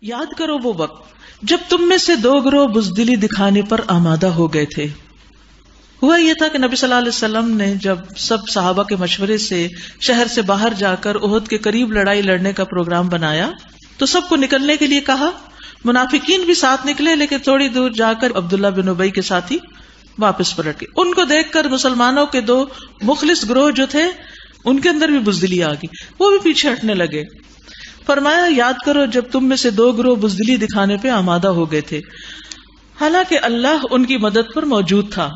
یاد کرو وہ وقت جب تم میں سے دو گروہ بزدلی دکھانے پر آمادہ ہو گئے تھے. ہوا یہ تھا کہ نبی صلی اللہ علیہ وسلم نے جب سب صحابہ کے مشورے سے شہر سے باہر جا کر احد کے قریب لڑائی لڑنے کا پروگرام بنایا تو سب کو نکلنے کے لیے کہا. منافقین بھی ساتھ نکلے لیکن تھوڑی دور جا کر عبداللہ بن ابی کے ساتھی واپس پلٹ گئے. ان کو دیکھ کر مسلمانوں کے دو مخلص گروہ جو تھے ان کے اندر بھی بزدلی آ گئی، وہ بھی پیچھے ہٹنے لگے. فرمایا یاد کرو جب تم میں سے دو گروہ بزدلی دکھانے پہ آمادہ ہو گئے تھے، حالانکہ اللہ ان کی مدد پر موجود تھا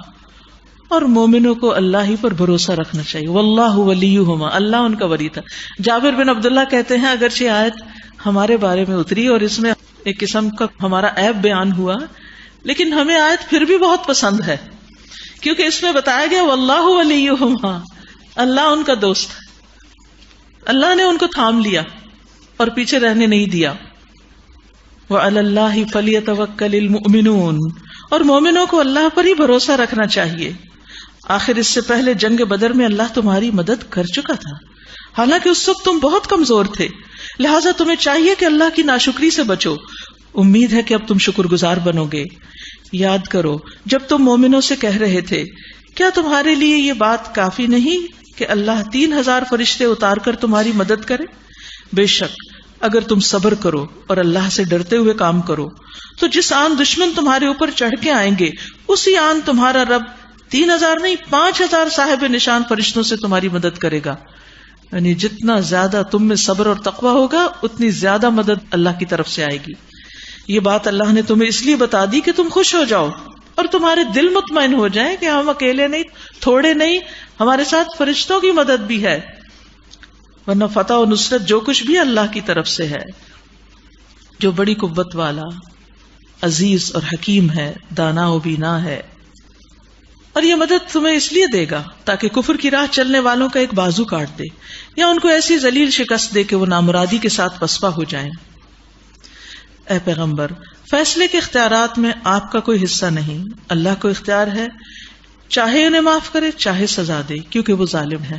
اور مومنوں کو اللہ ہی پر بھروسہ رکھنا چاہیے. واللہ ولیہما، اللہ ان کا ولی تھا. جابر بن عبداللہ کہتے ہیں اگرچہ آیت ہمارے بارے میں اتری اور اس میں ایک قسم کا ہمارا عیب بیان ہوا، لیکن ہمیں آیت پھر بھی بہت پسند ہے کیونکہ اس میں بتایا گیا واللہ ولیہما، اللہ ان کا دوست ہے. اللہ نے ان کو تھام لیا اور پیچھے رہنے نہیں دیا. وعلی اللہ فلیتوکل المؤمنون، اور مومنوں کو اللہ پر ہی بھروسہ رکھنا چاہیے. آخر اس سے پہلے جنگ بدر میں اللہ تمہاری مدد کر چکا تھا، حالانکہ اس وقت تم بہت کمزور تھے، لہٰذا تمہیں چاہیے کہ اللہ کی ناشکری سے بچو. امید ہے کہ اب تم شکر گزار بنو گے. یاد کرو جب تم مومنوں سے کہہ رہے تھے کیا تمہارے لیے یہ بات کافی نہیں کہ اللہ 3000 فرشتے اتار کر تمہاری مدد کرے؟ بے شک اگر تم صبر کرو اور اللہ سے ڈرتے ہوئے کام کرو تو جس آن دشمن تمہارے اوپر چڑھ کے آئیں گے اسی آن تمہارا رب 3000 نہیں 5000 صاحب نشان فرشتوں سے تمہاری مدد کرے گا. یعنی جتنا زیادہ تم میں صبر اور تقوی ہوگا اتنی زیادہ مدد اللہ کی طرف سے آئے گی. یہ بات اللہ نے تمہیں اس لیے بتا دی کہ تم خوش ہو جاؤ اور تمہارے دل مطمئن ہو جائیں کہ ہم اکیلے نہیں، تھوڑے نہیں، ہمارے ساتھ فرشتوں کی مدد بھی ہے. ورنہ فتح و نصرت جو کچھ بھی اللہ کی طرف سے ہے، جو بڑی قوت والا، عزیز اور حکیم ہے، دانا و بینا ہے. اور یہ مدد تمہیں اس لیے دے گا تاکہ کفر کی راہ چلنے والوں کا ایک بازو کاٹ دے یا ان کو ایسی ذلیل شکست دے کہ وہ نامرادی کے ساتھ پسپا ہو جائیں. اے پیغمبر، فیصلے کے اختیارات میں آپ کا کوئی حصہ نہیں، اللہ کو اختیار ہے، چاہے انہیں معاف کرے چاہے سزا دے، کیونکہ وہ ظالم ہے.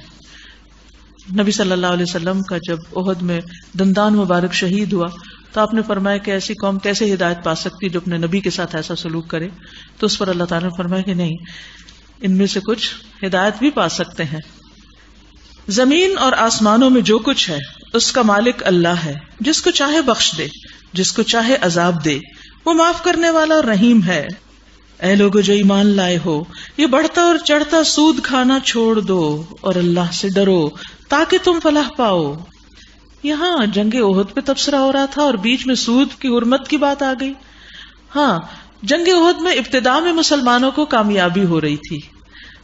نبی صلی اللہ علیہ وسلم کا جب احد میں دندان مبارک شہید ہوا تو آپ نے فرمایا کہ ایسی قوم کیسے ہدایت پا سکتی جو اپنے نبی کے ساتھ ایسا سلوک کرے؟ تو اس پر اللہ تعالیٰ نے فرمایا کہ نہیں، ان میں سے کچھ ہدایت بھی پا سکتے ہیں. زمین اور آسمانوں میں جو کچھ ہے اس کا مالک اللہ ہے، جس کو چاہے بخش دے، جس کو چاہے عذاب دے، وہ معاف کرنے والا اور رحیم ہے. اے لوگو جو ایمان لائے ہو، یہ بڑھتا اور چڑھتا سود کھانا چھوڑ دو اور اللہ سے ڈرو تاکہ تم فلاح پاؤ. یہاں جنگ احد پہ تبصرہ ہو رہا تھا اور بیچ میں سود کی حرمت کی بات آ گئی. ہاں، جنگ احد میں ابتدا میں مسلمانوں کو کامیابی ہو رہی تھی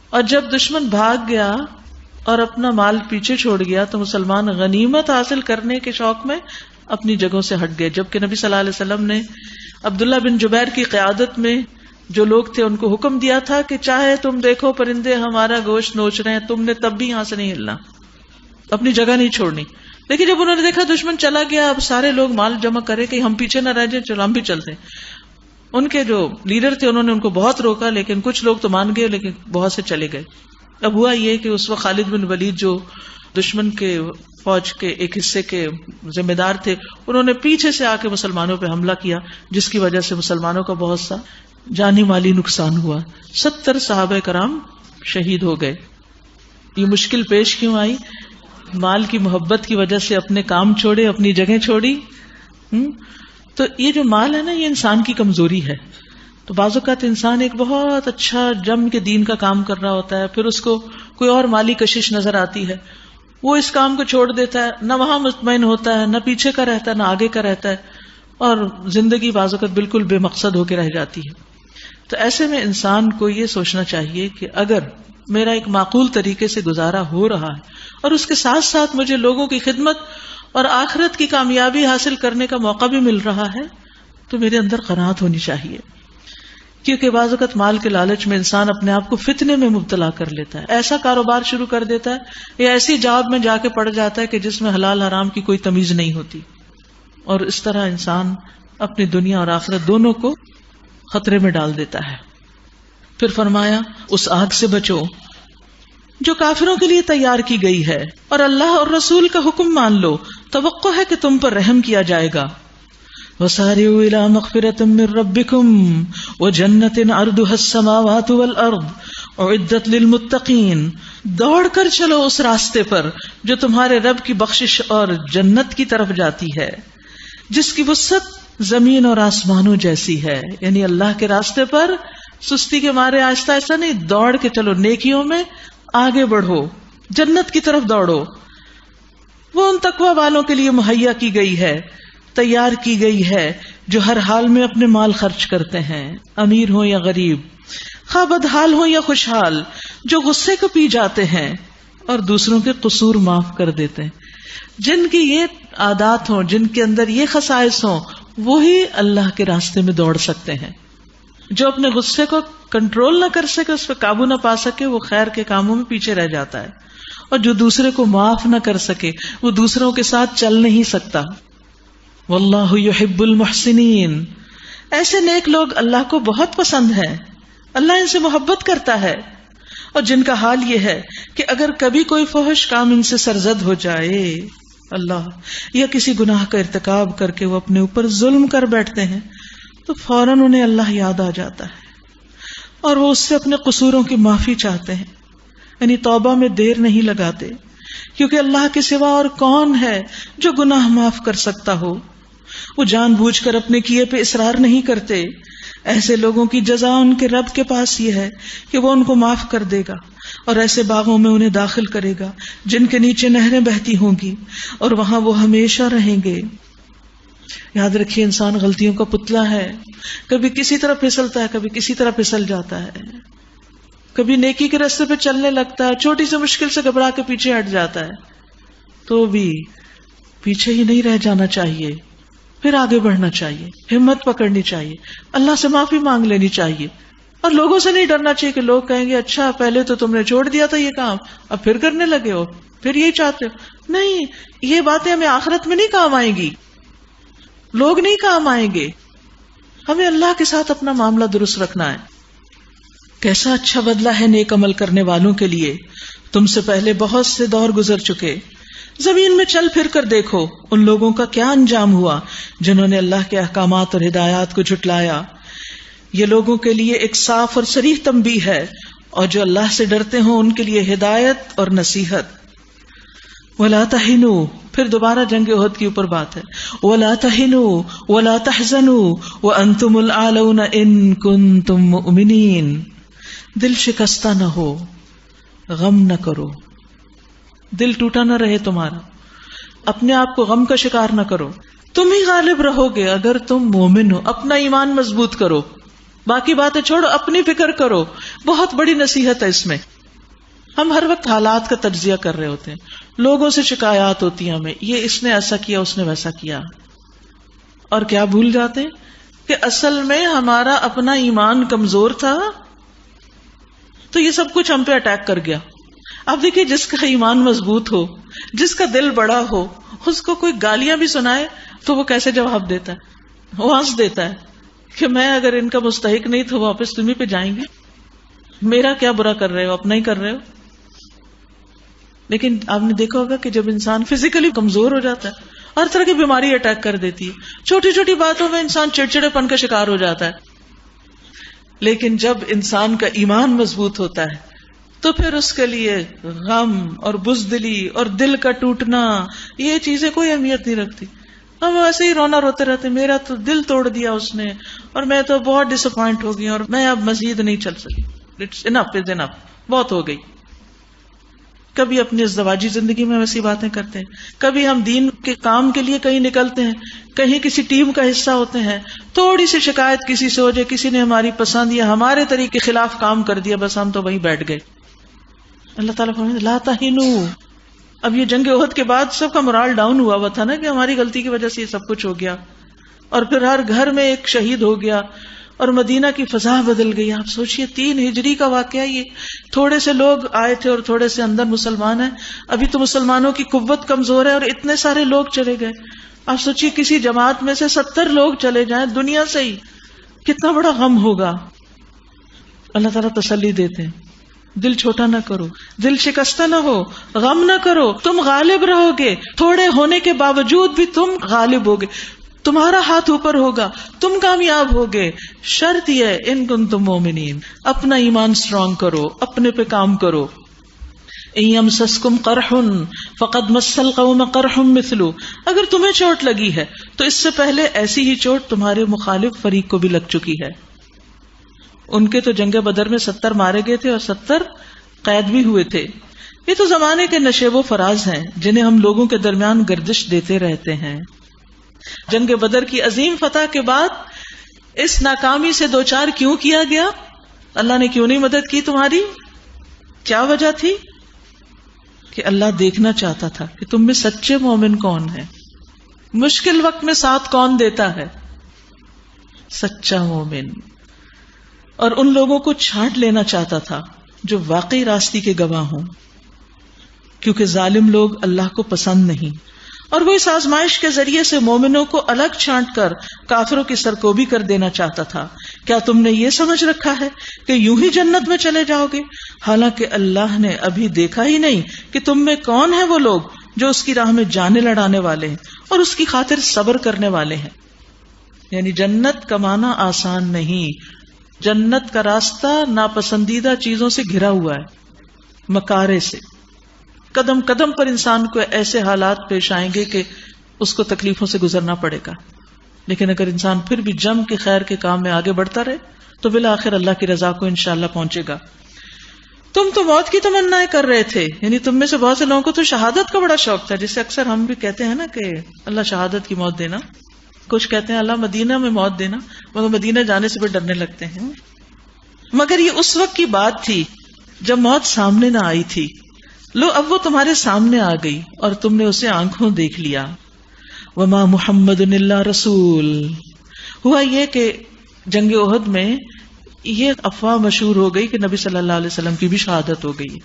اور جب دشمن بھاگ گیا اور اپنا مال پیچھے چھوڑ گیا تو مسلمان غنیمت حاصل کرنے کے شوق میں اپنی جگہوں سے ہٹ گئے. جبکہ نبی صلی اللہ علیہ وسلم نے عبداللہ بن جبیر کی قیادت میں جو لوگ تھے ان کو حکم دیا تھا کہ چاہے تم دیکھو پرندے ہمارا گوشت نوچ رہے ہیں، تم نے تب بھی یہاں سے نہیں ہلنا، اپنی جگہ نہیں چھوڑنی. لیکن جب انہوں نے دیکھا دشمن چلا گیا، اب سارے لوگ مال جمع کرے کہ ہم پیچھے نہ رہ جائیں، چلو ہم بھی چلتے ہیں. ان کے جو لیڈر تھے انہوں نے ان کو بہت روکا، لیکن کچھ لوگ تو مان گئے لیکن بہت سے چلے گئے. اب ہوا یہ کہ اس وقت خالد بن ولید جو دشمن کے فوج کے ایک حصے کے ذمہ دار تھے، انہوں نے پیچھے سے آ کے مسلمانوں پہ حملہ کیا، جس کی وجہ سے مسلمانوں کا بہت سا جانی مالی نقصان ہوا. 70 صحابہ کرام شہید ہو گئے. یہ مشکل پیش کیوں آئی؟ مال کی محبت کی وجہ سے اپنے کام چھوڑے، اپنی جگہ چھوڑی. تو یہ جو مال ہے نا، یہ انسان کی کمزوری ہے. تو بعض اوقات انسان ایک بہت اچھا جم کے دین کا کام کر رہا ہوتا ہے، پھر اس کو کوئی اور مالی کشش نظر آتی ہے، وہ اس کام کو چھوڑ دیتا ہے، نہ وہاں مطمئن ہوتا ہے، نہ پیچھے کا رہتا ہے، نہ آگے کا رہتا ہے، اور زندگی بعض اوقات بالکل بے مقصد ہو کے رہ جاتی ہے. تو ایسے میں انسان کو یہ سوچنا چاہیے کہ اگر میرا ایک معقول طریقے سے گزارا ہو رہا ہے اور اس کے ساتھ ساتھ مجھے لوگوں کی خدمت اور آخرت کی کامیابی حاصل کرنے کا موقع بھی مل رہا ہے، تو میرے اندر قناعت ہونی چاہیے. کیونکہ بعض اوقات مال کے لالچ میں انسان اپنے آپ کو فتنے میں مبتلا کر لیتا ہے، ایسا کاروبار شروع کر دیتا ہے یا ایسی جاب میں جا کے پڑ جاتا ہے کہ جس میں حلال حرام کی کوئی تمیز نہیں ہوتی، اور اس طرح انسان اپنی دنیا اور آخرت دونوں کو خطرے میں ڈال دیتا ہے. پھر فرمایا اس آگ سے بچو جو کافروں کے لیے تیار کی گئی ہے، اور اللہ اور رسول کا حکم مان لو، توقع ہے کہ تم پر رحم کیا جائے گا. وسارعوا إلى مغفرة من ربكم وجنة عرضها السماوات والأرض اعدت للمتقین. دوڑ کر چلو اس راستے پر جو تمہارے رب کی بخشش اور جنت کی طرف جاتی ہے جس کی وسعت زمین اور آسمانوں جیسی ہے. یعنی اللہ کے راستے پر سستی کے مارے آہستہ آہستہ نہیں، دوڑ کے چلو، نیکیوں میں آگے بڑھو، جنت کی طرف دوڑو. وہ ان تقوی والوں کے لیے مہیا کی گئی ہے، تیار کی گئی ہے، جو ہر حال میں اپنے مال خرچ کرتے ہیں، امیر ہوں یا غریب، خواہ بدحال ہوں یا خوشحال، جو غصے کو پی جاتے ہیں اور دوسروں کے قصور معاف کر دیتے ہیں. جن کی یہ عادات ہوں، جن کے اندر یہ خصائص ہوں، وہی اللہ کے راستے میں دوڑ سکتے ہیں. جو اپنے غصے کو کنٹرول نہ کر سکے، اس پہ قابو نہ پا سکے، وہ خیر کے کاموں میں پیچھے رہ جاتا ہے. اور جو دوسرے کو معاف نہ کر سکے، وہ دوسروں کے ساتھ چل نہیں سکتا. واللہ یحب المحسنین. ایسے نیک لوگ اللہ کو بہت پسند ہیں، اللہ ان سے محبت کرتا ہے. اور جن کا حال یہ ہے کہ اگر کبھی کوئی فحش کام ان سے سرزد ہو جائے اللہ، یا کسی گناہ کا ارتکاب کر کے وہ اپنے اوپر ظلم کر بیٹھتے ہیں، تو فوراً انہیں اللہ یاد آ جاتا ہے اور وہ اس سے اپنے قصوروں کی معافی چاہتے ہیں. یعنی توبہ میں دیر نہیں لگاتے، کیونکہ اللہ کے سوا اور کون ہے جو گناہ معاف کر سکتا ہو. وہ جان بوجھ کر اپنے کیے پہ اصرار نہیں کرتے. ایسے لوگوں کی جزا ان کے رب کے پاس یہ ہے کہ وہ ان کو معاف کر دے گا اور ایسے باغوں میں انہیں داخل کرے گا جن کے نیچے نہریں بہتی ہوں گی اور وہاں وہ ہمیشہ رہیں گے. یاد رکھیے، انسان غلطیوں کا پتلا ہے. کبھی کسی طرح پھسلتا ہے، کبھی کسی طرح پھسل جاتا ہے، کبھی نیکی کے راستے پہ چلنے لگتا ہے، چھوٹی سی مشکل سے گھبرا کے پیچھے ہٹ جاتا ہے. تو بھی پیچھے ہی نہیں رہ جانا چاہیے، پھر آگے بڑھنا چاہیے، ہمت پکڑنی چاہیے، اللہ سے معافی مانگ لینی چاہیے. اور لوگوں سے نہیں ڈرنا چاہیے کہ لوگ کہیں گے اچھا پہلے تو تم نے چھوڑ دیا تھا یہ کام، اب پھر کرنے لگے ہو، پھر یہی چاہتے ہو. نہیں، یہ باتیں ہمیں آخرت میں نہیں کام آئیں گی، لوگ نہیں کام آئیں گے. ہمیں اللہ کے ساتھ اپنا معاملہ درست رکھنا ہے. کیسا اچھا بدلہ ہے نیک عمل کرنے والوں کے لیے. تم سے پہلے بہت سے دور گزر چکے. زمین میں چل پھر کر دیکھو ان لوگوں کا کیا انجام ہوا جنہوں نے اللہ کے احکامات اور ہدایات کو جھٹلایا. یہ لوگوں کے لیے ایک صاف اور صریح تنبیہ ہے، اور جو اللہ سے ڈرتے ہوں ان کے لیے ہدایت اور نصیحت. وَلَا تَهِنُوا، پھر دوبارہ جنگ احد کے اوپر بات ہے. وَلَا تَهِنُوا وَلَا تَحْزَنُوا وَأَنْتُمُ الْأَعْلَوْنَ إِن كُنتُم مُؤْمِنِينَ. دل شکستہ نہ ہو، غم نہ کرو، دل ٹوٹا نہ رہے تمہارا، اپنے آپ کو غم کا شکار نہ کرو. تم ہی غالب رہو گے اگر تم مومن ہو. اپنا ایمان مضبوط کرو، باقی باتیں چھوڑو، اپنی فکر کرو. بہت بڑی نصیحت ہے اس میں. ہم ہر وقت حالات کا تجزیہ کر رہے ہوتے ہیں، لوگوں سے شکایات ہوتی ہیں ہمیں، یہ اس نے ایسا کیا، اس نے ویسا کیا، اور کیا بھول جاتے ہیں کہ اصل میں ہمارا اپنا ایمان کمزور تھا تو یہ سب کچھ ہم پہ اٹیک کر گیا. اب دیکھیے، جس کا ایمان مضبوط ہو، جس کا دل بڑا ہو، اس کو کوئی گالیاں بھی سنائے تو وہ کیسے جواب دیتا ہے؟ وہ ہنس دیتا ہے کہ میں اگر ان کا مستحق نہیں تو واپس تمہیں پہ جائیں گے، میرا کیا برا کر رہے ہو، اپنا ہی کر رہے ہو. لیکن آپ نے دیکھا ہوگا کہ جب انسان فزیکلی کمزور ہو جاتا ہے، ہر طرح کی بیماری اٹیک کر دیتی ہے، چھوٹی چھوٹی باتوں میں انسان چڑچڑے پن کا شکار ہو جاتا ہے. لیکن جب انسان کا ایمان مضبوط ہوتا ہے تو پھر اس کے لیے غم اور بزدلی اور دل کا ٹوٹنا، یہ چیزیں کوئی اہمیت نہیں رکھتی. ہم ایسے ہی رونا روتے رہتے، میرا تو دل توڑ دیا اس نے، اور میں تو بہت ڈس اپوائنٹ ہو گئی اور میں اب مزید نہیں چل سکی، اٹس انف، از انف، بہت ہو گئی. کبھی اپنی ازدواجی زندگی میں ویسی باتیں کرتے ہیں، کبھی ہم دین کے کام کے لیے کہیں نکلتے ہیں، کہیں کسی ٹیم کا حصہ ہوتے ہیں، تھوڑی سی شکایت کسی سے ہو جائے، کسی نے ہماری پسند یا ہمارے طریقے کے خلاف کام کر دیا، بس ہم تو وہیں بیٹھ گئے. اللہ تعالیٰ فرماتے ہیں لا تہنوا. اب یہ جنگ احد کے بعد سب کا morale ڈاؤن ہوا تھا نا کہ ہماری غلطی کی وجہ سے یہ سب کچھ ہو گیا، اور پھر ہر گھر میں ایک شہید ہو گیا اور مدینہ کی فضا بدل گئی. آپ سوچئے 3 ہجری کا واقعہ، یہ تھوڑے سے لوگ آئے تھے اور تھوڑے سے اندر مسلمان ہیں. ابھی تو مسلمانوں کی قوت کمزور ہے اور اتنے سارے لوگ چلے گئے. آپ سوچئے کسی جماعت میں سے 70 لوگ چلے جائیں دنیا سے ہی، کتنا بڑا غم ہوگا. اللہ تعالیٰ تسلی دیتے ہیں، دل چھوٹا نہ کرو، دل شکستہ نہ ہو، غم نہ کرو، تم غالب رہو گے. تھوڑے ہونے کے باوجود بھی تم غالب ہوگے. تمہارا ہاتھ اوپر ہوگا، تم کامیاب ہوگے. شرط یہ ہے ان کنتم مومنین، اپنا ایمان سٹرونگ کرو، اپنے پہ کام کرو. ان یمسسکم قرح فقد مس القوم قرح مثلہ، اگر تمہیں چوٹ لگی ہے تو اس سے پہلے ایسی ہی چوٹ تمہارے مخالف فریق کو بھی لگ چکی ہے. ان کے تو جنگ بدر میں 70 مارے گئے تھے اور 70 قید بھی ہوئے تھے. یہ تو زمانے کے نشیب و فراز ہیں جنہیں ہم لوگوں کے درمیان گردش دیتے رہتے ہیں. جنگ بدر کی عظیم فتح کے بعد اس ناکامی سے دوچار کیوں کیا گیا؟ اللہ نے کیوں نہیں مدد کی تمہاری؟ کیا وجہ تھی؟ کہ اللہ دیکھنا چاہتا تھا کہ تم میں سچے مومن کون ہیں. مشکل وقت میں ساتھ کون دیتا ہے؟ سچا مومن. اور ان لوگوں کو چھانٹ لینا چاہتا تھا جو واقعی راستی کے گواہ ہوں، کیونکہ ظالم لوگ اللہ کو پسند نہیں. اور وہ اس آزمائش کے ذریعے سے مومنوں کو الگ چھانٹ کر کافروں کی سرکوبی کر دینا چاہتا تھا. کیا تم نے یہ سمجھ رکھا ہے کہ یوں ہی جنت میں چلے جاؤ گے، حالانکہ اللہ نے ابھی دیکھا ہی نہیں کہ تم میں کون ہیں وہ لوگ جو اس کی راہ میں جانیں لڑانے والے ہیں اور اس کی خاطر صبر کرنے والے ہیں. یعنی جنت کمانا آسان نہیں. جنت کا راستہ ناپسندیدہ چیزوں سے گھرا ہوا ہے، مکارے سے. قدم قدم پر انسان کو ایسے حالات پیش آئیں گے کہ اس کو تکلیفوں سے گزرنا پڑے گا. لیکن اگر انسان پھر بھی جم کے خیر کے کام میں آگے بڑھتا رہے تو بالآخر اللہ کی رضا کو انشاءاللہ پہنچے گا. تم تو موت کی تمنائیں کر رہے تھے، یعنی تم میں سے بہت سے لوگوں کو تو شہادت کا بڑا شوق تھا، جسے اکثر ہم بھی کہتے ہیں نا کہ اللہ شہادت کی موت دینا. کچھ کہتے ہیں اللہ مدینہ میں موت دینا، مگر مدینہ جانے سے بھی ڈرنے لگتے ہیں. مگر یہ اس وقت کی بات تھی جب موت سامنے نہ آئی تھی. لو اب وہ تمہارے سامنے آ گئی اور تم نے اسے آنکھوں دیکھ لیا. وما محمد الا رسول. ہوا یہ کہ جنگ احد میں یہ افواہ مشہور ہو گئی کہ نبی صلی اللہ علیہ وسلم کی بھی شہادت ہو گئی.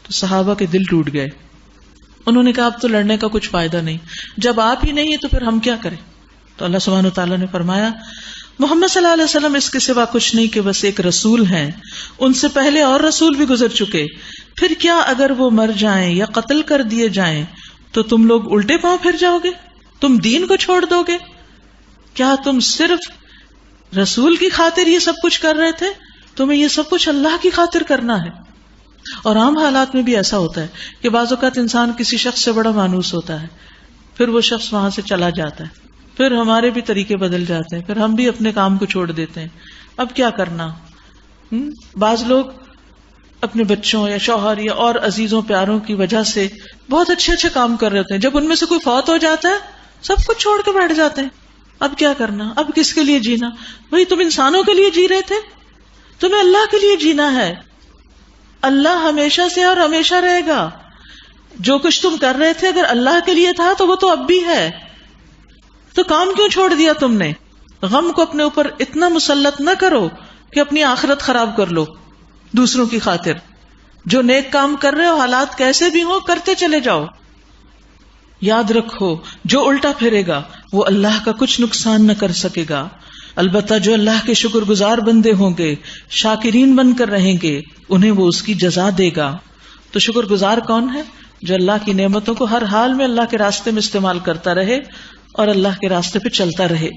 تو صحابہ کے دل ٹوٹ گئے. انہوں نے کہا اب تو لڑنے کا کچھ فائدہ نہیں، جب آپ ہی نہیں ہے تو پھر ہم کیا کریں. تو اللہ سبحانہ وتعالیٰ نے فرمایا محمد صلی اللہ علیہ وسلم اس کے سوا کچھ نہیں کہ بس ایک رسول ہیں، ان سے پہلے اور رسول بھی گزر چکے. پھر کیا اگر وہ مر جائیں یا قتل کر دیے جائیں تو تم لوگ الٹے پاؤں پھر جاؤ گے؟ تم دین کو چھوڑ دو گے؟ کیا تم صرف رسول کی خاطر یہ سب کچھ کر رہے تھے؟ تمہیں یہ سب کچھ اللہ کی خاطر کرنا ہے. اور عام حالات میں بھی ایسا ہوتا ہے کہ بعض اوقات انسان کسی شخص سے بڑا مانوس ہوتا ہے، پھر وہ شخص وہاں سے چلا جاتا ہے، پھر ہمارے بھی طریقے بدل جاتے ہیں، پھر ہم بھی اپنے کام کو چھوڑ دیتے ہیں. اب کیا کرنا؟ بعض لوگ اپنے بچوں یا شوہر یا اور عزیزوں پیاروں کی وجہ سے بہت اچھے اچھے کام کر رہے ہوتے ہیں، جب ان میں سے کوئی فوت ہو جاتا ہے سب کچھ چھوڑ کے بیٹھ جاتے ہیں. اب کیا کرنا؟ اب کس کے لیے جینا؟ بھئی تم انسانوں کے لیے جی رہے تھے، تمہیں اللہ کے لیے جینا ہے. اللہ ہمیشہ سے اور ہمیشہ رہے گا. جو کچھ تم کر رہے تھے اگر اللہ کے لیے تھا تو وہ تو اب بھی ہے. تو کام کیوں چھوڑ دیا تم نے؟ غم کو اپنے اوپر اتنا مسلط نہ کرو کہ اپنی آخرت خراب کر لو دوسروں کی خاطر. جو نیک کام کر رہے ہو حالات کیسے بھی ہو کرتے چلے جاؤ. یاد رکھو جو الٹا پھرے گا وہ اللہ کا کچھ نقصان نہ کر سکے گا. البتہ جو اللہ کے شکر گزار بندے ہوں گے، شاکرین بن کر رہیں گے، انہیں وہ اس کی جزا دے گا. تو شکر گزار کون ہے؟ جو اللہ کی نعمتوں کو ہر حال میں اللہ کے راستے میں استعمال کرتا رہے اور اللہ کے راستے پہ چلتا رہے.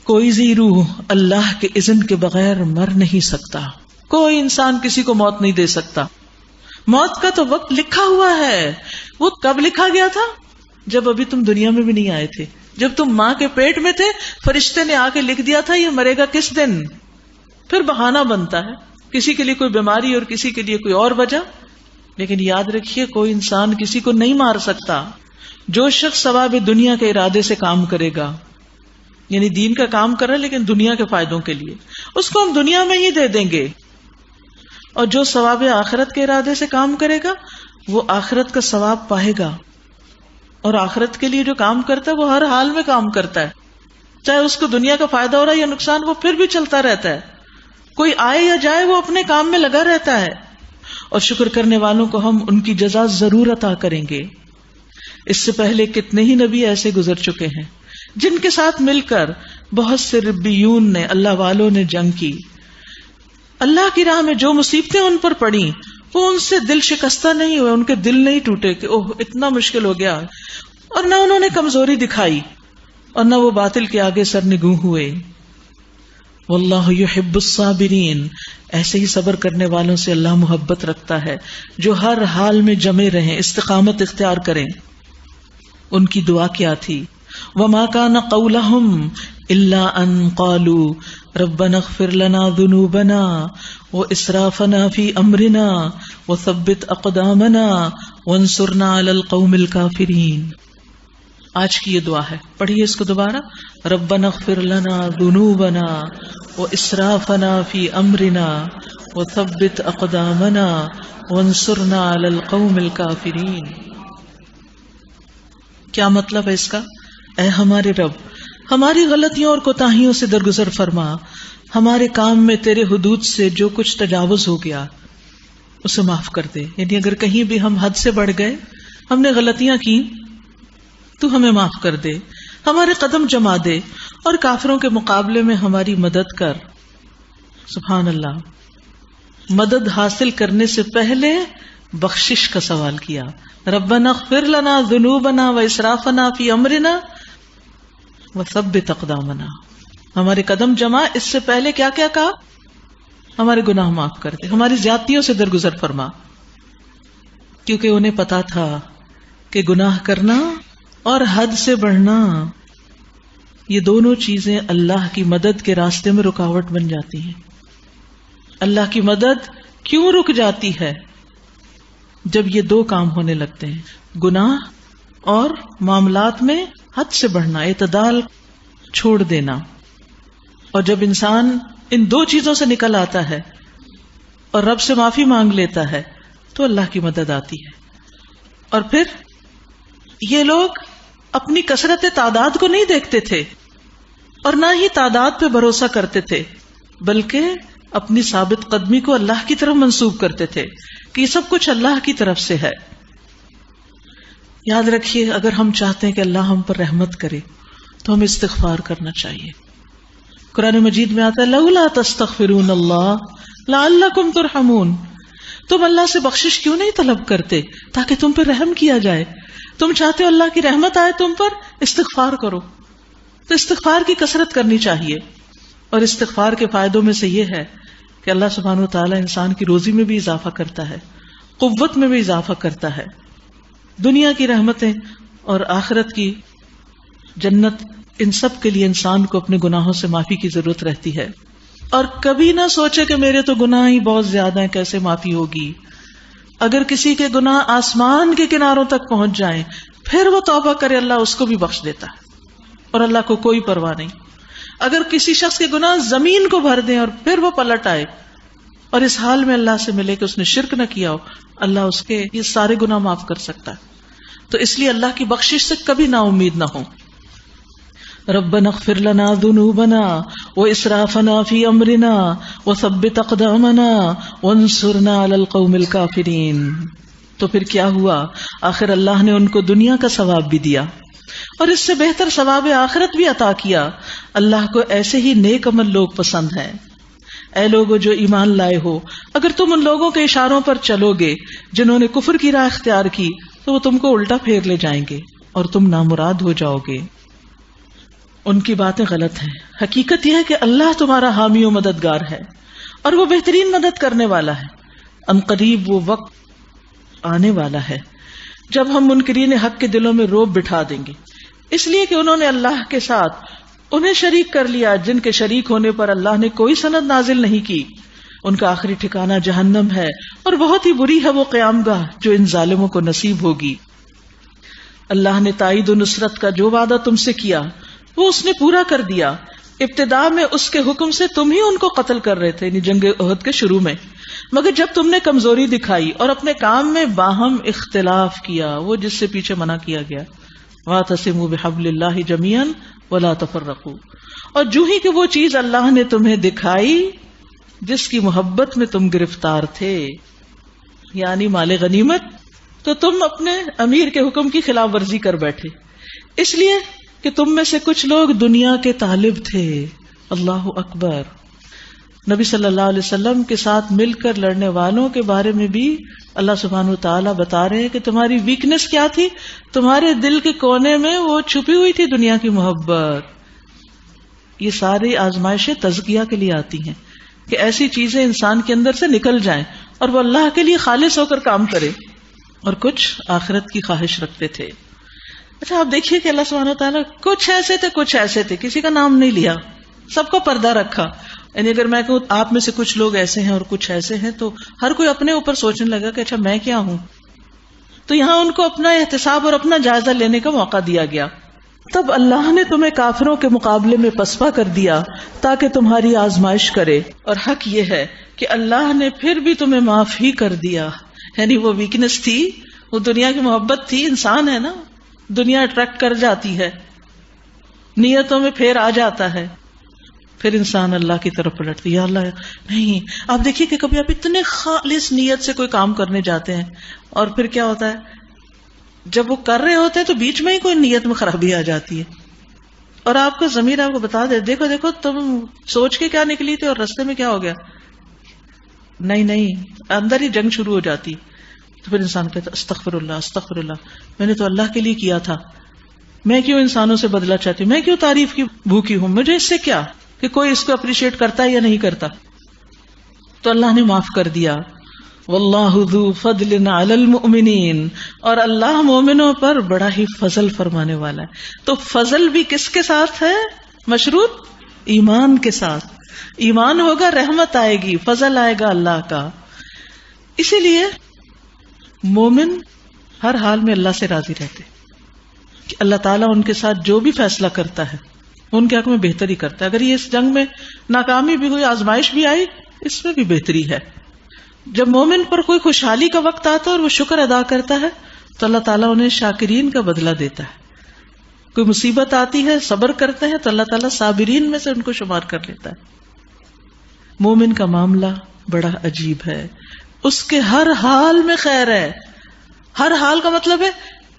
کوئی ذی روح اللہ کے اذن کے بغیر مر نہیں سکتا. کوئی انسان کسی کو موت نہیں دے سکتا. موت کا تو وقت لکھا ہوا ہے. وہ کب لکھا گیا تھا؟ جب ابھی تم دنیا میں بھی نہیں آئے تھے. جب تم ماں کے پیٹ میں تھے فرشتے نے آ کے لکھ دیا تھا یہ مرے گا کس دن. پھر بہانہ بنتا ہے، کسی کے لیے کوئی بیماری اور کسی کے لیے کوئی اور وجہ. لیکن یاد رکھیے کوئی انسان کسی کو نہیں مار سکتا. جو شخص ثواب دنیا کے ارادے سے کام کرے گا، یعنی دین کا کام کر رہا ہے لیکن دنیا کے فائدوں کے لیے، اس کو ہم دنیا میں ہی دے دیں گے. اور جو ثواب آخرت کے ارادے سے کام کرے گا وہ آخرت کا ثواب پائے گا. اور آخرت کے لیے جو کام کرتا ہے وہ ہر حال میں کام کرتا ہے، چاہے اس کو دنیا کا فائدہ ہو رہا ہے یا نقصان، وہ پھر بھی چلتا رہتا ہے. کوئی آئے یا جائے وہ اپنے کام میں لگا رہتا ہے. اور شکر کرنے والوں کو ہم ان کی جزا ضرور عطا کریں گے. اس سے پہلے کتنے ہی نبی ایسے گزر چکے ہیں جن کے ساتھ مل کر بہت سے ربیون نے، اللہ والوں نے جنگ کی. اللہ کی راہ میں جو مصیبتیں ان پر پڑیں وہ ان سے دل شکستہ نہیں ہوئے، ان کے دل نہیں ٹوٹے کہ اوہ اتنا مشکل ہو گیا. اور نہ انہوں نے کمزوری دکھائی، اور نہ وہ باطل کے آگے سرنگوں ہوئے. واللہ یحب الصابرین، ایسے ہی صبر کرنے والوں سے اللہ محبت رکھتا ہے جو ہر حال میں جمے رہیں، استقامت اختیار کریں. ان کی دعا کیا تھی؟ وما كان قولهم الا ان قالوا ربنا اغفر لنا ذنوبنا واسرافنا في امرنا وثبت اقدامنا وانصرنا على القوم الكافرين. آج کی یہ دعا ہے، پڑھیے اس کو دوبارہ. ربنا اغفر لنا ذنوبنا واسرافنا في امرنا وثبت اقدامنا وانصرنا على القوم الكافرين. کیا مطلب ہے اس کا؟ اے ہمارے رب، ہماری غلطیوں اور کوتاہیوں سے درگزر فرما، ہمارے کام میں تیرے حدود سے جو کچھ تجاوز ہو گیا اسے معاف کر دے. یعنی اگر کہیں بھی ہم حد سے بڑھ گئے، ہم نے غلطیاں کی، تو ہمیں معاف کر دے، ہمارے قدم جما دے اور کافروں کے مقابلے میں ہماری مدد کر. سبحان اللہ، مدد حاصل کرنے سے پہلے بخشش کا سوال کیا. ربنا اغفر لنا ذنوبنا واسرافنا فی امرنا وثبت اقدامنا. ہمارے قدم جما، اس سے پہلے کیا کیا کہا؟ ہمارے گناہ معاف کر دے، ہماری زیادتیوں سے درگزر فرما. کیونکہ انہیں پتا تھا کہ گناہ کرنا اور حد سے بڑھنا، یہ دونوں چیزیں اللہ کی مدد کے راستے میں رکاوٹ بن جاتی ہیں. اللہ کی مدد کیوں رک جاتی ہے؟ جب یہ دو کام ہونے لگتے ہیں، گناہ اور معاملات میں حد سے بڑھنا، اعتدال چھوڑ دینا. اور جب انسان ان دو چیزوں سے نکل آتا ہے اور رب سے معافی مانگ لیتا ہے تو اللہ کی مدد آتی ہے. اور پھر یہ لوگ اپنی کثرت تعداد کو نہیں دیکھتے تھے اور نہ ہی تعداد پہ بھروسہ کرتے تھے، بلکہ اپنی ثابت قدمی کو اللہ کی طرف منسوب کرتے تھے کہ یہ سب کچھ اللہ کی طرف سے ہے. یاد رکھیے، اگر ہم چاہتے ہیں کہ اللہ ہم پر رحمت کرے تو ہمیں استغفار کرنا چاہیے. قرآن مجید میں آتا ہے لولا تستغفرون اللہ لعلکم ترحمون. تم اللہ سے بخشش کیوں نہیں طلب کرتے تاکہ تم پر رحم کیا جائے؟ تم چاہتے ہو اللہ کی رحمت آئے تم پر، استغفار کرو. تو استغفار کی کثرت کرنی چاہیے. اور استغفار کے فائدوں میں سے یہ ہے کہ اللہ سبحانہ و تعالیٰ انسان کی روزی میں بھی اضافہ کرتا ہے، قوت میں بھی اضافہ کرتا ہے. دنیا کی رحمتیں اور آخرت کی جنت، ان سب کے لیے انسان کو اپنے گناہوں سے معافی کی ضرورت رہتی ہے. اور کبھی نہ سوچے کہ میرے تو گناہ ہی بہت زیادہ ہیں، کیسے معافی ہوگی. اگر کسی کے گناہ آسمان کے کناروں تک پہنچ جائیں پھر وہ توبہ کرے، اللہ اس کو بھی بخش دیتا ہے اور اللہ کو کوئی پرواہ نہیں. اگر کسی شخص کے گناہ زمین کو بھر دیں اور پھر وہ پلٹ آئے اور اس حال میں اللہ سے ملے کہ اس نے شرک نہ کیا ہو، اللہ اس کے یہ سارے گناہ معاف کر سکتا ہے. تو اس لیے اللہ کی بخشش سے کبھی نا امید نہ ہو. ربنا اغفر لنا ذنوبنا واسرافنا فی امرنا وثبت اقدامنا وانصرنا علی القوم الکافرین. تو پھر کیا ہوا؟ آخر اللہ نے ان کو دنیا کا ثواب بھی دیا اور اس سے بہتر ثواب آخرت بھی عطا کیا. اللہ کو ایسے ہی نیک عمل لوگ پسند ہیں. اے لوگو جو ایمان لائے ہو، اگر تم ان لوگوں کے اشاروں پر چلو گے جنہوں نے کفر کی راہ اختیار کی تو وہ تم کو الٹا پھیر لے جائیں گے اور تم نامراد ہو جاؤ گے. ان کی باتیں غلط ہیں. حقیقت یہ ہے کہ اللہ تمہارا حامی و مددگار ہے اور وہ بہترین مدد کرنے والا ہے. ان قریب وہ وقت آنے والا ہے جب ہم منکرین حق کے دلوں میں رعب بٹھا دیں گے، اس لیے کہ انہوں نے اللہ کے ساتھ انہیں شریک کر لیا جن کے شریک ہونے پر اللہ نے کوئی سند نازل نہیں کی. ان کا آخری ٹھکانہ جہنم ہے اور بہت ہی بری ہے وہ قیام گاہ جو ان ظالموں کو نصیب ہوگی. اللہ نے تائید و نصرت کا جو وعدہ تم سے کیا وہ اس نے پورا کر دیا. ابتدا میں اس کے حکم سے تم ہی ان کو قتل کر رہے تھے، یعنی جنگ احد کے شروع میں، مگر جب تم نے کمزوری دکھائی اور اپنے کام میں باہم اختلاف کیا، وہ جس سے پیچھے منع کیا گیا، وَاعْتَصِمُوا بِحَبْلِ اللَّهِ جَمِيعًا وَلَا تَفَرَّقُوا. اور جو ہی کہ وہ چیز اللہ نے تمہیں دکھائی جس کی محبت میں تم گرفتار تھے، یعنی مال غنیمت، تو تم اپنے امیر کے حکم کی خلاف ورزی کر بیٹھے، اس لیے کہ تم میں سے کچھ لوگ دنیا کے طالب تھے. اللہ اکبر. نبی صلی اللہ علیہ وسلم کے ساتھ مل کر لڑنے والوں کے بارے میں بھی اللہ سبحانہ و تعالیٰ بتا رہے ہیں کہ تمہاری ویکنس کیا تھی، تمہارے دل کے کونے میں وہ چھپی ہوئی تھی دنیا کی محبت. یہ ساری آزمائشیں تزکیہ کے لیے آتی ہیں کہ ایسی چیزیں انسان کے اندر سے نکل جائیں اور وہ اللہ کے لیے خالص ہو کر کام کرے. اور کچھ آخرت کی خواہش رکھتے تھے. اچھا آپ دیکھیے کہ اللہ سبحانہ و تعالیٰ کچھ ایسے تھے، کچھ ایسے تھے، کسی کا نام نہیں لیا، سب کو پردہ رکھا. یعنی اگر میں کہوں آپ میں سے کچھ لوگ ایسے ہیں اور کچھ ایسے ہیں تو ہر کوئی اپنے اوپر سوچنے لگا کہ اچھا میں کیا ہوں. تو یہاں ان کو اپنا احتساب اور اپنا جائزہ لینے کا موقع دیا گیا. تب اللہ نے تمہیں کافروں کے مقابلے میں پسپا کر دیا تاکہ تمہاری آزمائش کرے، اور حق یہ ہے کہ اللہ نے پھر بھی تمہیں معاف ہی کر دیا. یعنی وہ ویکنس تھی، وہ دنیا کی محبت تھی. انسان ہے نا، دنیا اٹریکٹ کر جاتی ہے، نیتوں میں پھر آ جاتا ہے، پھر انسان اللہ کی طرف پلٹتی ہے. یا اللہ نہیں. آپ دیکھیے کہ کبھی آپ اتنے خالص نیت سے کوئی کام کرنے جاتے ہیں اور پھر کیا ہوتا ہے، جب وہ کر رہے ہوتے ہیں تو بیچ میں ہی کوئی نیت میں خرابی آ جاتی ہے اور آپ کا ضمیر آپ کو بتا دے دیکھو دیکھو تم سوچ کے کیا نکلی تھی اور رستے میں کیا ہو گیا. نہیں، اندر ہی جنگ شروع ہو جاتی. تو پھر انسان کہتا استغفر اللہ، میں نے تو اللہ کے لیے کیا تھا، میں کیوں انسانوں سے بدلہ چاہتی ہوں، میں کیوں تعریف کی بھوکی ہوں، مجھے اس سے کیا کہ کوئی اس کو اپریشیٹ کرتا ہے یا نہیں کرتا. تو اللہ نے معاف کر دیا. واللہ ذو فضل علی المؤمنین، اور اللہ مومنوں پر بڑا ہی فضل فرمانے والا ہے. تو فضل بھی کس کے ساتھ ہے؟ مشروط ایمان کے ساتھ. ایمان ہوگا رحمت آئے گی، فضل آئے گا اللہ کا. اسی لیے مومن ہر حال میں اللہ سے راضی رہتے کہ اللہ تعالیٰ ان کے ساتھ جو بھی فیصلہ کرتا ہے ان کے حق میں بہتر ہی کرتا ہے. اگر یہ اس جنگ میں ناکامی بھی ہوئی، آزمائش بھی آئی، اس میں بھی بہتری ہے. جب مومن پر کوئی خوشحالی کا وقت آتا ہے اور وہ شکر ادا کرتا ہے تو اللہ تعالیٰ انہیں شاکرین کا بدلہ دیتا ہے. کوئی مصیبت آتی ہے، صبر کرتے ہیں تو اللہ تعالیٰ صابرین میں سے ان کو شمار کر لیتا ہے. مومن کا معاملہ بڑا عجیب ہے، اس کے ہر حال میں خیر ہے. ہر حال کا مطلب ہے